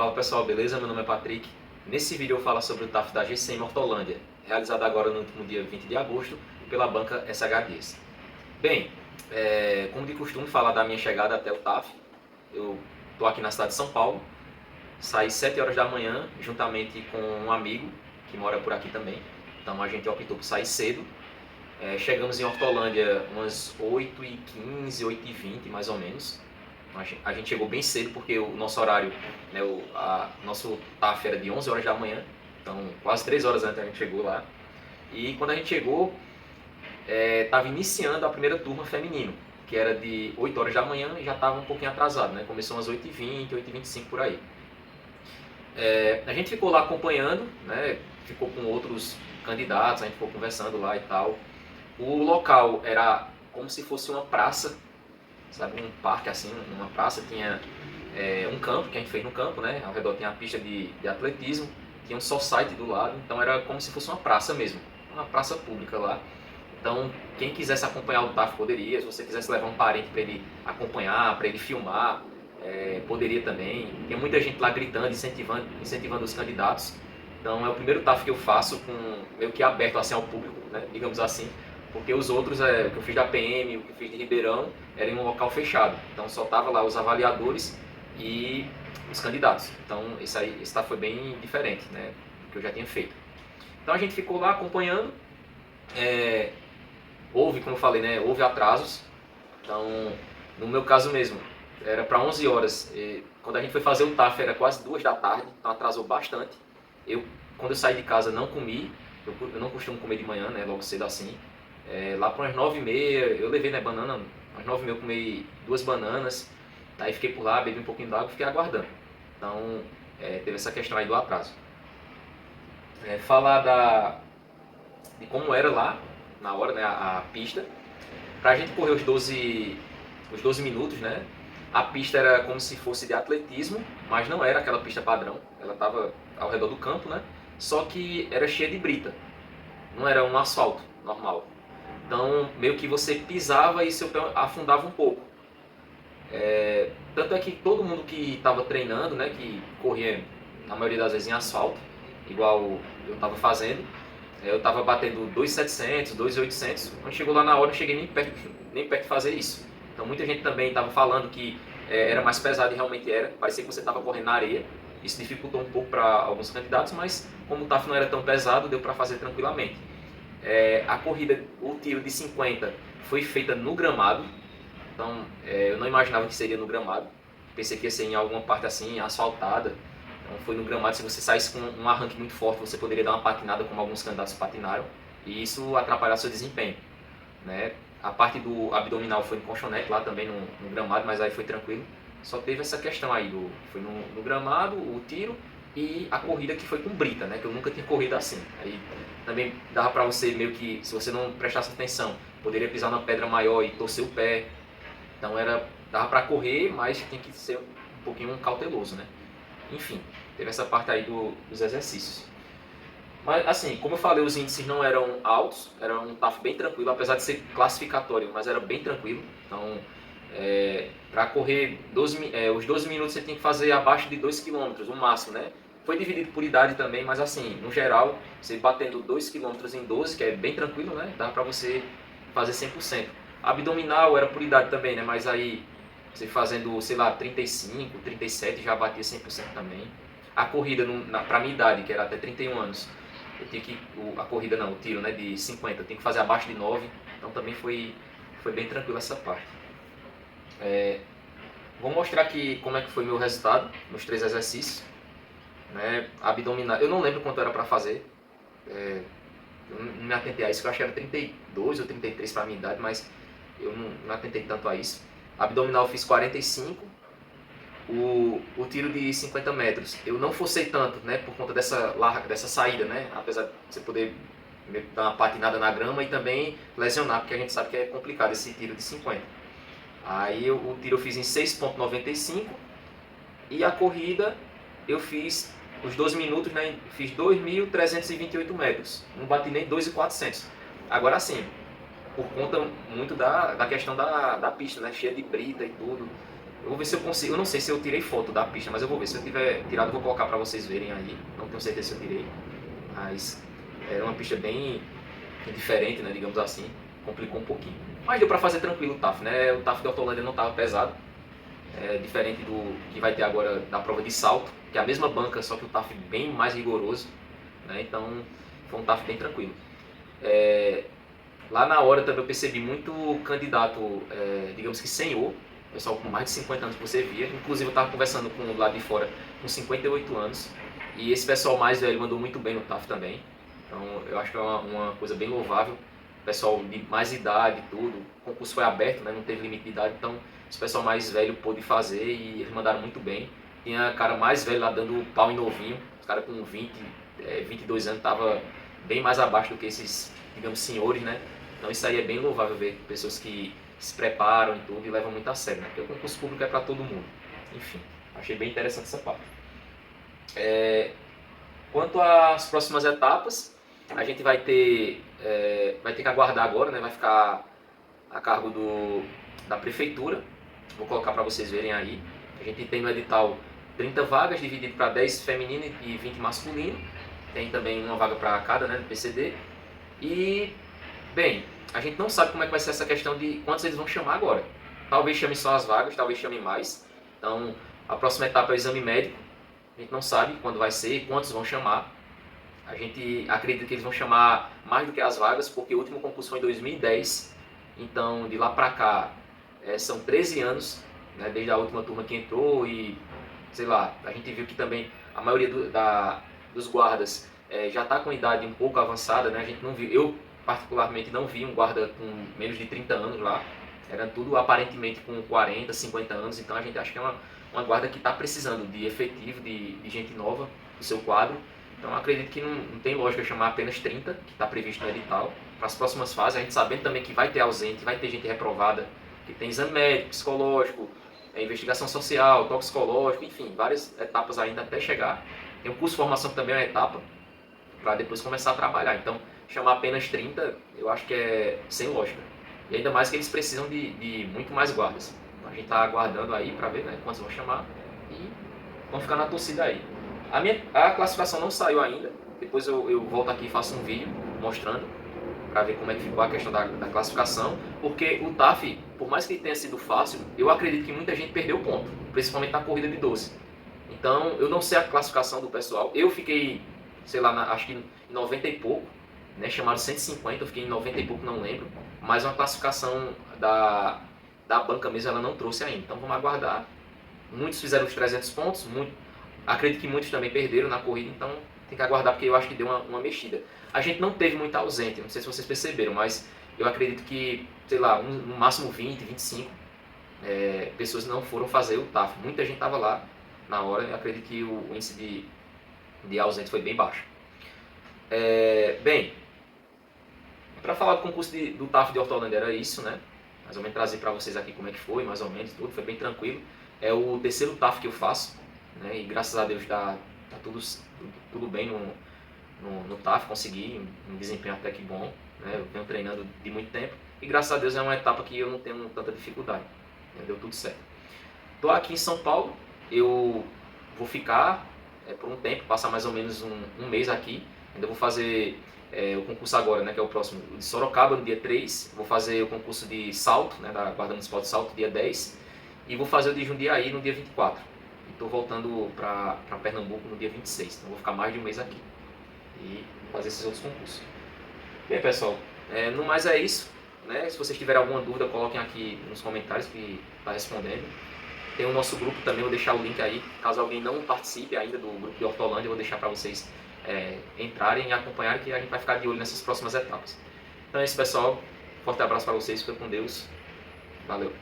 Fala pessoal, beleza? Meu nome é Patrick. Nesse vídeo eu falo sobre o TAF da GCM Hortolândia, realizado agora no último dia 20 de agosto pela banca SH Dias. Bem, como de costume falar da minha chegada até o TAF, eu estou aqui na cidade de São Paulo, saí 7 horas da manhã juntamente com um amigo que mora por aqui também, então a gente optou por sair cedo. Chegamos em Hortolândia umas 8h15, 8h20 mais ou menos. A gente chegou bem cedo porque o nosso horário, né, nosso TAF era de 11 horas da manhã, então quase 3 horas antes a gente chegou lá. E quando a gente chegou, estava iniciando a primeira turma feminino, que era de 8 horas da manhã e já estava um pouquinho atrasado, né? Começou umas 8h20, 8h25 por aí. A gente ficou lá acompanhando, né? Ficou com outros candidatos, a gente ficou conversando lá e tal. O local era como se fosse uma praça, sabe, um parque assim, uma praça, tinha um campo que a gente fez no campo, né? Ao redor tinha a pista de atletismo, tinha um society do lado, então era como se fosse uma praça mesmo, uma praça pública lá. Então, quem quisesse acompanhar o TAF poderia, se você quisesse levar um parente para ele acompanhar, para ele filmar, poderia também. Tem muita gente lá gritando, incentivando os candidatos. Então, é o primeiro TAF que eu faço com meio que aberto assim ao público, né? Digamos assim. Porque os outros, o que eu fiz da PM, o que eu fiz de Ribeirão, era em um local fechado. Então só tava lá os avaliadores e os candidatos. Então esse TAF foi bem diferente, né, do que eu já tinha feito. Então a gente ficou lá acompanhando. Houve, como eu falei, né, houve atrasos. Então, no meu caso mesmo, era para 11 horas. Quando a gente foi fazer o TAF era quase 2 da tarde, então atrasou bastante. Quando eu saí de casa, não comi. Eu não costumo comer de manhã, né, logo cedo assim. Lá para umas 9h30, eu levei, né, banana, às 9h30 eu comi 2 bananas, aí fiquei por lá, bebi um pouquinho d'água e fiquei aguardando. Então, teve essa questão aí do atraso. Falar de como era lá, na hora, né, a pista. Pra gente correr os 12 minutos, né, a pista era como se fosse de atletismo, mas não era aquela pista padrão, ela estava ao redor do campo, né, só que era cheia de brita, não era um asfalto normal. Então, meio que você pisava e seu pé afundava um pouco. Tanto é que todo mundo que estava treinando, né, que corria na maioria das vezes em asfalto, igual eu estava fazendo, eu estava batendo 2.700, 2.800. Quando chegou lá na hora, eu não cheguei nem perto de fazer isso. Então, muita gente também estava falando que era mais pesado e realmente era. Parecia que você estava correndo na areia. Isso dificultou um pouco para alguns candidatos, mas como o TAF não era tão pesado, deu para fazer tranquilamente. A corrida, o tiro de 50 foi feita no gramado, então eu não imaginava que seria no gramado, pensei que ia ser em alguma parte assim, asfaltada, então foi no gramado. Se você saísse com um arranque muito forte, você poderia dar uma patinada como alguns candidatos patinaram, e isso atrapalhar seu desempenho, né? A parte do abdominal foi no colchonete, lá também no gramado, mas aí foi tranquilo, só teve essa questão aí, foi no gramado, o tiro, e a corrida que foi com brita, né, que eu nunca tinha corrido assim. Aí também dava pra você meio que, se você não prestasse atenção, poderia pisar na pedra maior e torcer o pé. Então dava pra correr, mas tinha que ser um pouquinho cauteloso, né. Enfim, teve essa parte aí dos exercícios. Mas assim, como eu falei, os índices não eram altos, era um TAF bem tranquilo, apesar de ser classificatório, mas era bem tranquilo. Então, para correr os 12 minutos você tem que fazer abaixo de 2 km, o máximo, né? Foi dividido por idade também, mas assim, no geral, você batendo 2 km em 12, que é bem tranquilo, né? Dá para você fazer 100%. Abdominal era por idade também, né? Mas aí, você fazendo, sei lá, 35, 37 já batia 100% também. A corrida, para minha idade, que era até 31 anos, eu tinha que, a corrida não, o tiro, né, de 50, eu tinha que fazer abaixo de 9, então também foi bem tranquilo essa parte. Vou mostrar aqui como é que foi meu resultado nos 3 exercícios, né, abdominal, eu não lembro quanto era para fazer, eu não me atentei a isso, eu acho que era 32 ou 33 para a minha idade, mas eu não atentei tanto a isso. Abdominal eu fiz 45, o tiro de 50 metros, eu não forcei tanto, né, por conta dessa saída, né, apesar de você poder dar uma patinada na grama e também lesionar, porque a gente sabe que é complicado esse tiro de 50. Aí o tiro eu fiz em 6.95 e a corrida eu fiz os 12 minutos, né, fiz 2.328 metros, não bati nem 2.400. Agora sim, por conta muito da questão da pista, né, cheia de brita e tudo. Eu vou ver se eu consigo. Eu não sei se eu tirei foto da pista, mas eu vou ver. Se eu tiver tirado, eu vou colocar para vocês verem aí. Não tenho certeza se eu tirei. Mas era uma pista bem diferente, né? Digamos assim. Complicou um pouquinho. Mas deu para fazer tranquilo o TAF, né? O TAF de Hortolândia não estava pesado. Diferente do que vai ter agora da prova de salto, que é a mesma banca, só que o TAF bem mais rigoroso. Né? Então foi um TAF bem tranquilo. Lá na hora também eu percebi muito candidato, digamos que senhor, pessoal com mais de 50 anos que você via. Inclusive eu estava conversando com o lado de fora com 58 anos. E esse pessoal mais velho mandou muito bem no TAF também. Então eu acho que é uma coisa bem louvável. Pessoal de mais idade e tudo. O concurso foi aberto, né? Não teve limite de idade. Então esse pessoal mais velho pôde fazer e eles mandaram muito bem. Tinha cara mais velho lá dando pau em novinho. Os caras com 22 anos estavam bem mais abaixo do que esses, digamos, senhores, né? Então isso aí é bem louvável ver pessoas que se preparam e tudo e levam muito a sério, né? Porque o concurso público é para todo mundo. Enfim, achei bem interessante essa parte. Quanto às próximas etapas, a gente vai ter que aguardar agora, né? Vai ficar a cargo da prefeitura. Vou colocar para vocês verem aí. A gente tem no edital 30 vagas, dividido para 10 feminino e 20 masculino. Tem também uma vaga para cada, né, do PCD. E, bem, a gente não sabe como é que vai ser essa questão de quantos eles vão chamar agora. Talvez chamem só as vagas, talvez chamem mais. Então, a próxima etapa é o exame médico. A gente não sabe quando vai ser, quantos vão chamar. A gente acredita que eles vão chamar mais do que as vagas, porque o último concurso foi em 2010. Então, de lá para cá, são 13 anos, né, desde a última turma que entrou e, sei lá, a gente viu que também a maioria dos guardas já está com idade um pouco avançada, né? A gente não viu, eu particularmente não vi um guarda com menos de 30 anos lá, era tudo aparentemente com 40, 50 anos, então a gente acha que é uma guarda que está precisando de efetivo, de gente nova no seu quadro. Então acredito que não tem lógica chamar apenas 30, que está previsto no edital, para as próximas fases, a gente sabendo também que vai ter ausente, vai ter gente reprovada, que tem exame médico, psicológico, investigação social, toxicológico, enfim, várias etapas ainda até chegar. Tem um curso de formação que também é uma etapa, para depois começar a trabalhar. Então, chamar apenas 30, eu acho que é sem lógica. E ainda mais que eles precisam de muito mais guardas. Então, a gente está aguardando aí para ver, né, quantos vão chamar e vão ficar na torcida aí. A classificação não saiu ainda, depois eu volto aqui e faço um vídeo mostrando, para ver como é que ficou a questão da classificação, porque o TAF, por mais que tenha sido fácil, eu acredito que muita gente perdeu ponto, principalmente na corrida de 12. Então, eu não sei a classificação do pessoal, eu fiquei, sei lá, acho que em 90 e pouco, né, chamaram 150, eu fiquei em 90 e pouco, não lembro, mas uma classificação da banca mesmo ela não trouxe ainda, então vamos aguardar. Muitos fizeram os 300 pontos, acredito que muitos também perderam na corrida, então tem que aguardar porque eu acho que deu uma mexida. A gente não teve muita ausente, não sei se vocês perceberam, mas eu acredito que, sei lá, no máximo 20, 25 pessoas não foram fazer o TAF. Muita gente estava lá na hora, eu acredito que o índice de ausente foi bem baixo. Bem, para falar do concurso do TAF de Hortolândia era isso, né? Mais ou menos trazer para vocês aqui como é que foi, mais ou menos, tudo, foi bem tranquilo. É o terceiro TAF que eu faço, né? E graças a Deus tá tudo bem no TAF, consegui um desempenho até que bom, né? Eu venho treinando de muito tempo e graças a Deus é uma etapa que eu não tenho tanta dificuldade, né? Deu tudo certo. Estou aqui em São Paulo, eu vou ficar por um tempo, passar mais ou menos um mês aqui, ainda vou fazer o concurso agora, né, que é o próximo, de Sorocaba no dia 3, vou fazer o concurso de salto, né, da Guarda Municipal de Salto, dia 10, e vou fazer o de Jundiaí no dia 24. E estou voltando para Pernambuco no dia 26, então vou ficar mais de um mês aqui e fazer esses outros concursos. Bem, pessoal, no mais é isso, né? Se vocês tiverem alguma dúvida, coloquem aqui nos comentários que está respondendo. Tem o nosso grupo também, vou deixar o link aí, caso alguém não participe ainda do grupo de Hortolândia, eu vou deixar para vocês entrarem e acompanharem, que a gente vai ficar de olho nessas próximas etapas. Então é isso, pessoal, forte abraço para vocês, fica com Deus, valeu!